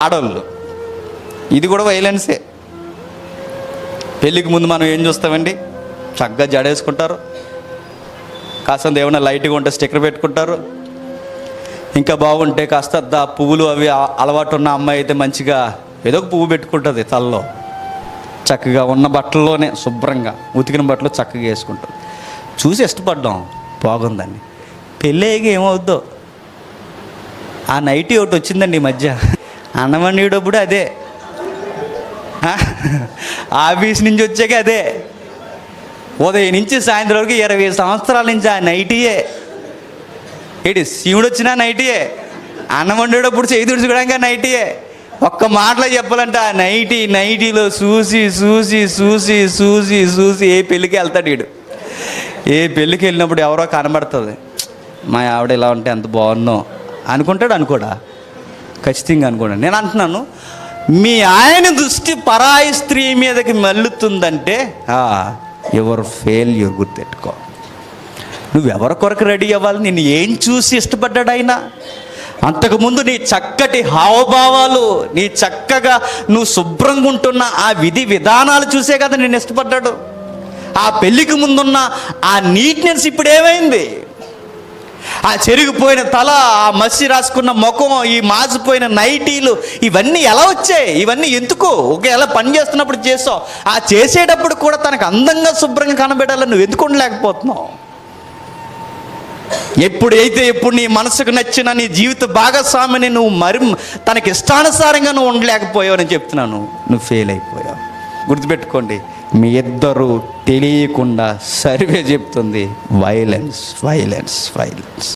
ఆడవాళ్ళు ఇది కూడా వైలెన్సే. పెళ్ళికి ముందు మనం ఏం చూస్తామండి? చక్కగా జడేసుకుంటారు, కాస్త ఏమైనా లైట్గా ఉంటే స్టిక్కర్ పెట్టుకుంటారు, ఇంకా బాగుంటే కాస్త పువ్వులు అవి అలవాటు ఉన్న అమ్మాయి అయితే మంచిగా ఏదో ఒక పువ్వు పెట్టుకుంటుంది తలలో, చక్కగా ఉన్న బట్టల్లోనే శుభ్రంగా ఉతికిన బట్టలు చక్కగా వేసుకుంటుంది. చూసి ఇష్టపడ్డాం, బాగుందండి. పెళ్ళేగా ఏమవుద్దో. ఆ నైటీ ఒకటి వచ్చిందండి ఈ మధ్య, అన్నం వండేటప్పుడు అదే, ఆఫీస్ నుంచి వచ్చాక అదే, ఉదయం నుంచి సాయంత్రం వరకు 20 సంవత్సరాల నుంచి ఆ నైటీయే. ఏంటి శివుడు వచ్చినా నైటీయే, అన్నం వండేటప్పుడు చేయి తుడుచుకోవడానికి నైటీయే. ఒక్క మాటలో చెప్పాలంటే ఆ నైటీలో చూసి చూసి చూసి చూసి చూసి ఏ పెళ్ళికి వెళ్తాడు వీడు. ఏ పెళ్ళికి వెళ్ళినప్పుడు ఎవరో కనబడుతుంది, మా ఆవిడ ఇలా ఉంటే ఎంత బాగుందో అనుకుంటాడు. అనుకోడా? ఖచ్చితంగా అనుకోండి. నేను అంటున్నాను, మీ ఆయన దృష్టి పరాయి స్త్రీ మీదకి మళ్ళుతుందంటే యువర్ ఫెయిల్యూర్. గుర్తెట్టుకో. నువ్వెవరి కొరకు రెడీ అవ్వాలి? నిన్ను ఏం చూసి ఇష్టపడ్డాడు ఆయన? అంతకుముందు నీ చక్కటి హావభావాలు, నీ చక్కగా నువ్వు శుభ్రంగా ఉంటున్న ఆ విధి విధానాలు చూసే కదా నేను ఇష్టపడ్డాడు. ఆ పెళ్ళికి ముందున్న ఆ నీట్నెస్ ఇప్పుడు ఏమైంది? ఆ చెరిగిపోయిన తల, ఆ మసి రాసుకున్న ముఖం, ఈ మాసిపోయిన నైటీలు, ఇవన్నీ ఎలా వచ్చాయి? ఇవన్నీ ఎందుకు? ఎలా పని చేస్తున్నప్పుడు చేసావు, ఆ చేసేటప్పుడు కూడా తనకు అందంగా శుభ్రంగా కనబెట్టాలని నువ్వు ఎందుకు ఉండలేకపోతున్నావు? ఎప్పుడు నీ మనసుకు నచ్చిన నీ జీవిత భాగస్వామిని నువ్వు తనకి ఇష్టానుసారంగా నువ్వు ఉండలేకపోయావు అని చెప్తున్నాను, నువ్వు ఫెయిల్ అయిపోయావు. గుర్తుపెట్టుకోండి, మీ ఇద్దరు తెలియకుండా సర్వే చెప్తుంది వైలెన్స్ వైలెన్స్ వైలెన్స్.